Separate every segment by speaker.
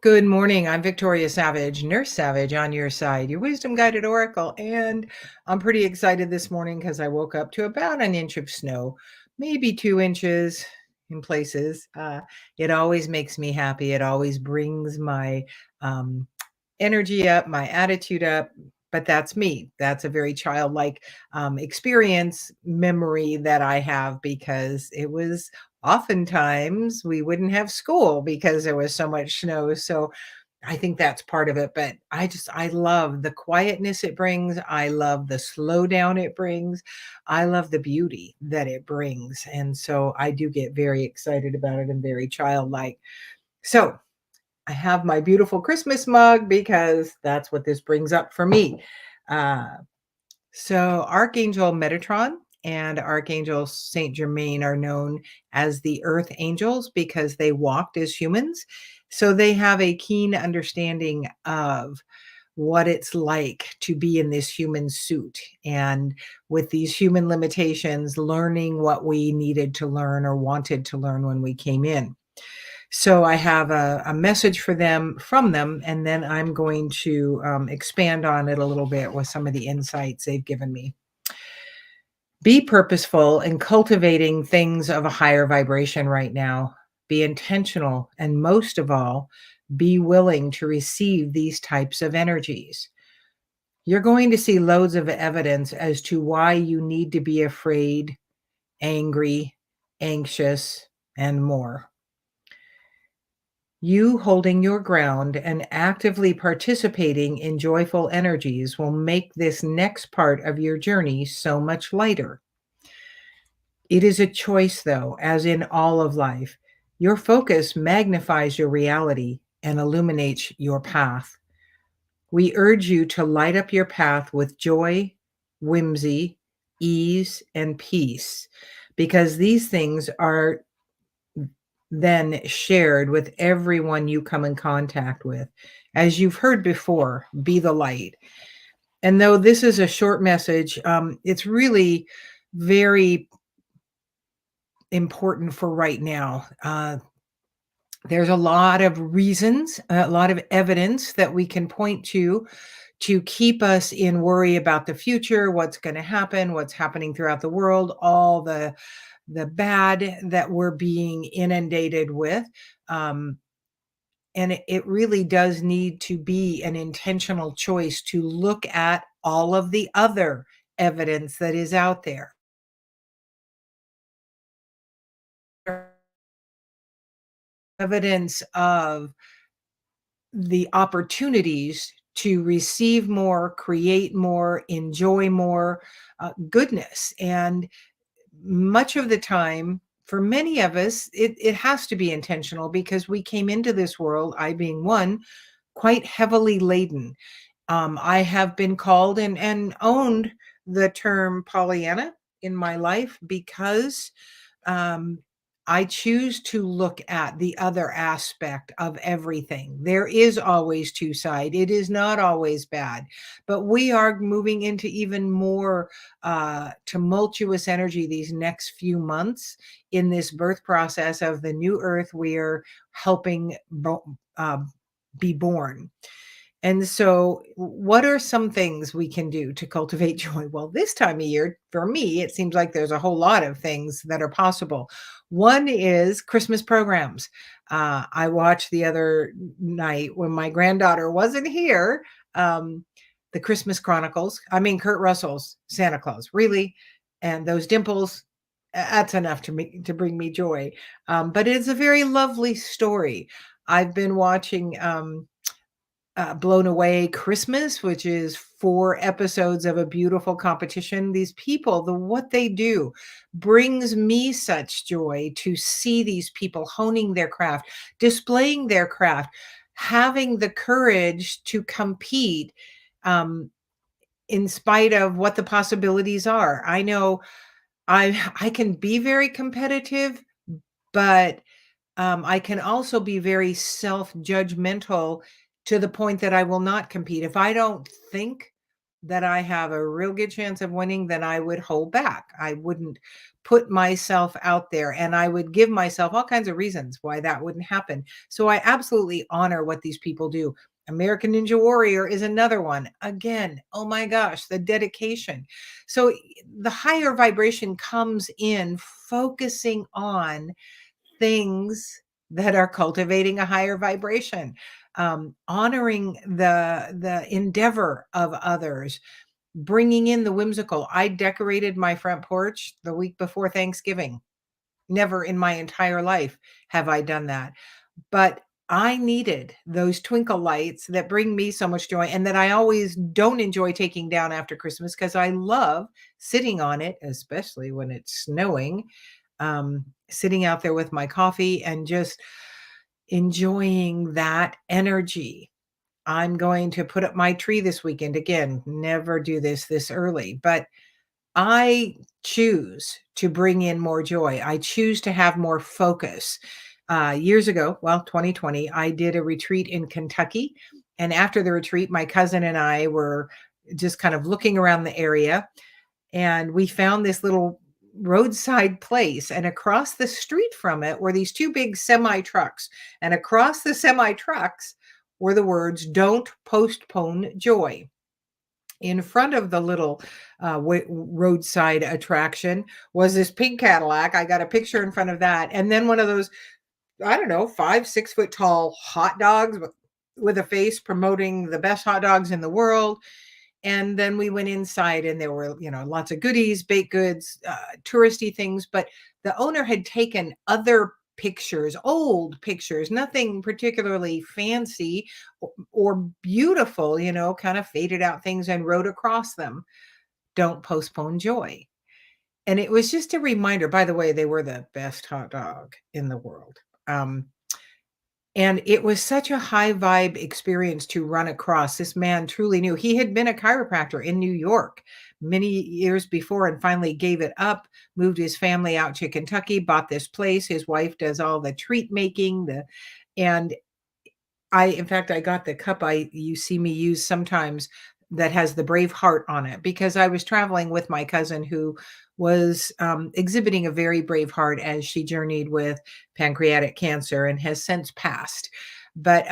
Speaker 1: Good morning. I'm Victoria Savage, Nurse Savage on your side, your wisdom guided oracle. And I'm pretty excited this morning because I woke up to about an inch of snow, maybe 2 inches in places. It always makes me happy. It always brings my um, energy up, my attitude up. But that's me. That's a very childlike experience, memory that I have because it was oftentimes we wouldn't have school because there was so much snow. So I think that's part of it, but I love the quietness it brings. I love the slowdown it brings. I love the beauty that it brings. And so I do get very excited about it and very childlike. So I have my beautiful Christmas mug because that's what this brings up for me. Uh, so Archangel Metatron and Archangel St. Germaine are known as the Earth Angels because they walked as humans. So they have a keen understanding of what it's like to be in this human suit and with these human limitations, learning what we needed to learn or wanted to learn when we came in. So I have a message for them from them, and then I'm going to expand on it a little bit with some of the insights they've given me. Be purposeful in cultivating things of a higher vibration right now. Be intentional, and most of all, be willing to receive these types of energies. You're going to see loads of evidence as to why you need to be afraid, angry, anxious, and more. You holding your ground and actively participating in joyful energies will make this next part of your journey so much lighter. It is a choice, though, as in all of life. Your focus magnifies your reality and illuminates your path. We urge you to light up your path with joy, whimsy, ease, and peace, because these things are then shared with everyone you come in contact with. As you've heard before, be the light. And though this is a short message, it's really very important for right now. There's a lot of reasons, a lot of evidence that we can point to keep us in worry about the future, what's going to happen, what's happening throughout the world, all the bad that we're being inundated with. Um, and it really does need to be an intentional choice to look at all of the other evidence that is out there. Evidence of the opportunities to receive more, create more, enjoy more goodness. And much of the time, for many of us, it has to be intentional because we came into this world, I being one, quite heavily laden. I have been called and owned the term Pollyanna in my life because um, I choose to look at the other aspect of everything. There is always two sides. It is not always bad, but we are moving into even more tumultuous energy these next few months in this birth process of the new earth we are helping uh, be born. And so, what are some things we can do to cultivate joy? Well, this time of year, for me, it seems like there's a whole lot of things that are possible. One is Christmas programs. I watched the other night when my granddaughter wasn't here, um, the Christmas Chronicles. I mean, Kurt Russell's Santa Claus, really, and those dimples. That's enough to bring me joy. But it's a very lovely story. I've been watching. Blown Away Christmas, which is 4 episodes of a beautiful competition. These people, the what they do brings me such joy to see these people honing their craft, displaying their craft, having the courage to compete, um, in spite of what the possibilities are. I know I can be very competitive, but I can also be very self-judgmental to the point that I will not compete. If I don't think that I have a real good chance of winning, then I would hold back. I wouldn't put myself out there, and I would give myself all kinds of reasons why that wouldn't happen. So I absolutely honor what these people do. American Ninja Warrior is another one. Again, oh my gosh, the dedication. So the higher vibration comes in focusing on things that are cultivating a higher vibration, honoring the endeavor of others, bringing in the whimsical. I decorated my front porch the week before Thanksgiving. Never in my entire life have I done that, but I needed those twinkle lights that bring me so much joy and that I always don't enjoy taking down after Christmas because I love sitting on it, especially when it's snowing, sitting out there with my coffee and just enjoying that energy. I'm going to put up my tree this weekend. Again, never do this early, but I choose to bring in more joy. I choose to have more focus. Years ago, well, 2020, I did a retreat in Kentucky. And after the retreat, my cousin and I were just kind of looking around the area, and we found this little roadside place. And across the street from it were these two big semi trucks. And across the semi trucks were the words, "Don't postpone joy." In front of the little roadside attraction was this pink Cadillac. I got a picture in front of that. And then one of those, I don't know, 5, 6 foot tall hot dogs with a face promoting the best hot dogs in the world. And then we went inside and there were, lots of goodies, baked goods, touristy things. But the owner had taken other pictures, old pictures, nothing particularly fancy or beautiful, kind of faded out things, and wrote across them, "Don't postpone joy." And it was just a reminder. By the way, they were the best hot dog in the world. And it was such a high vibe experience to run across. This man truly knew. He had been a chiropractor in New York many years before and finally gave it up, moved his family out to Kentucky, bought this place. His wife does all the treat making, and in fact, I got the cup you see me use sometimes that has the brave heart on it because I was traveling with my cousin who was exhibiting a very brave heart as she journeyed with pancreatic cancer and has since passed. But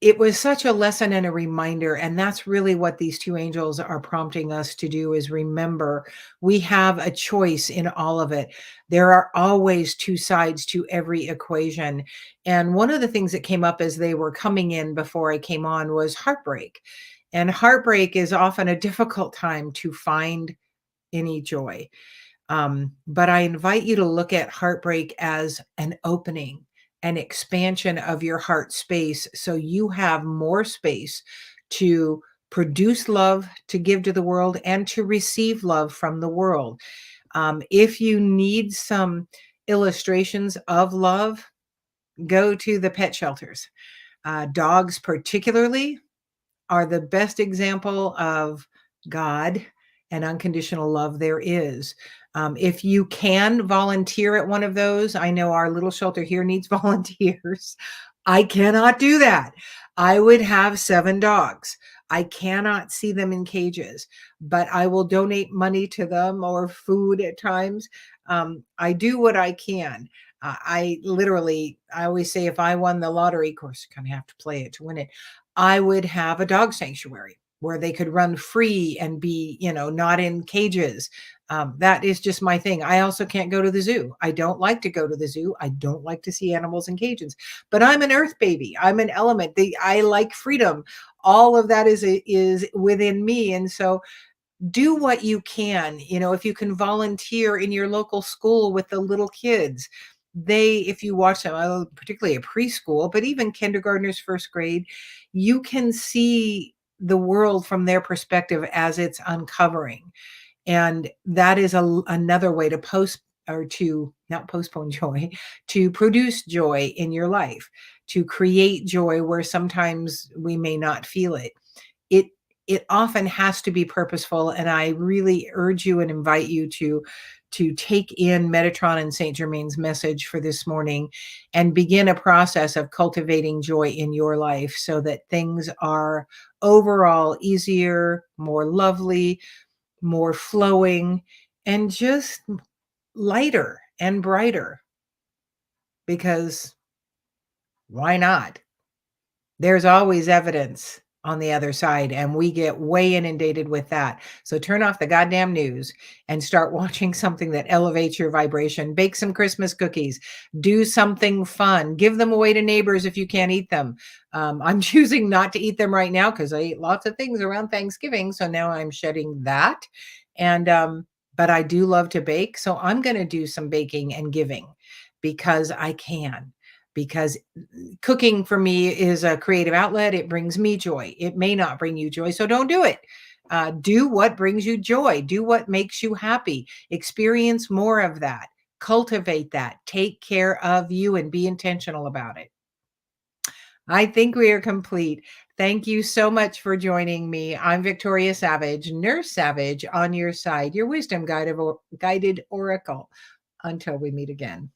Speaker 1: it was such a lesson and a reminder, and that's really what these two angels are prompting us to do, is remember we have a choice in all of it. There are always two sides to every equation. And one of the things that came up as they were coming in before I came on was heartbreak. And heartbreak is often a difficult time to find any joy. But I invite you to look at heartbreak as an opening, an expansion of your heart space, so you have more space to produce love to give to the world and to receive love from the world. If you need some illustrations of love, go to the pet shelters. Dogs, particularly, are the best example of God and unconditional love there is. If you can volunteer at one of those, I know our little shelter here needs volunteers. I cannot do that. I would have 7 dogs. I cannot see them in cages, but I will donate money to them or food at times. I do what I can. I always say if I won the lottery, of course, you kind of have to play it to win it. I would have a dog sanctuary where they could run free and be, not in cages. That is just my thing. I also can't go to the zoo. I don't like to go to the zoo. I don't like to see animals in cages. But I'm an earth baby. I'm an element. I like freedom. All of that is within me, and so do what you can. If you can volunteer in your local school with the little kids, if you watch them, particularly a preschool, but even kindergartners, first grade, you can see the world from their perspective as it's uncovering. And that is another way to to not postpone joy, to produce joy in your life, to create joy where sometimes we may not feel it. It often has to be purposeful, and I really urge you and invite you to take in Metatron and St. Germaine's message for this morning and begin a process of cultivating joy in your life so that things are overall easier, more lovely, more flowing, and just lighter and brighter, because why not? There's always evidence on the other side, and we get way inundated with that. So turn off the goddamn news and start watching something that elevates your vibration. Bake some Christmas cookies. Do something fun. Give them away to neighbors if you can't eat them. I'm choosing not to eat them right now because I ate lots of things around Thanksgiving. So now I'm shedding that. And but I do love to bake. So I'm going to do some baking and giving because I can. Because cooking for me is a creative outlet. It brings me joy. It may not bring you joy, so don't do it. Do what brings you joy. Do what makes you happy. Experience more of that. Cultivate that. Take care of you and be intentional about it. I think we are complete. Thank you so much for joining me. I'm Victoria Savage, Nurse Savage, on your side, your wisdom guided oracle. Until we meet again.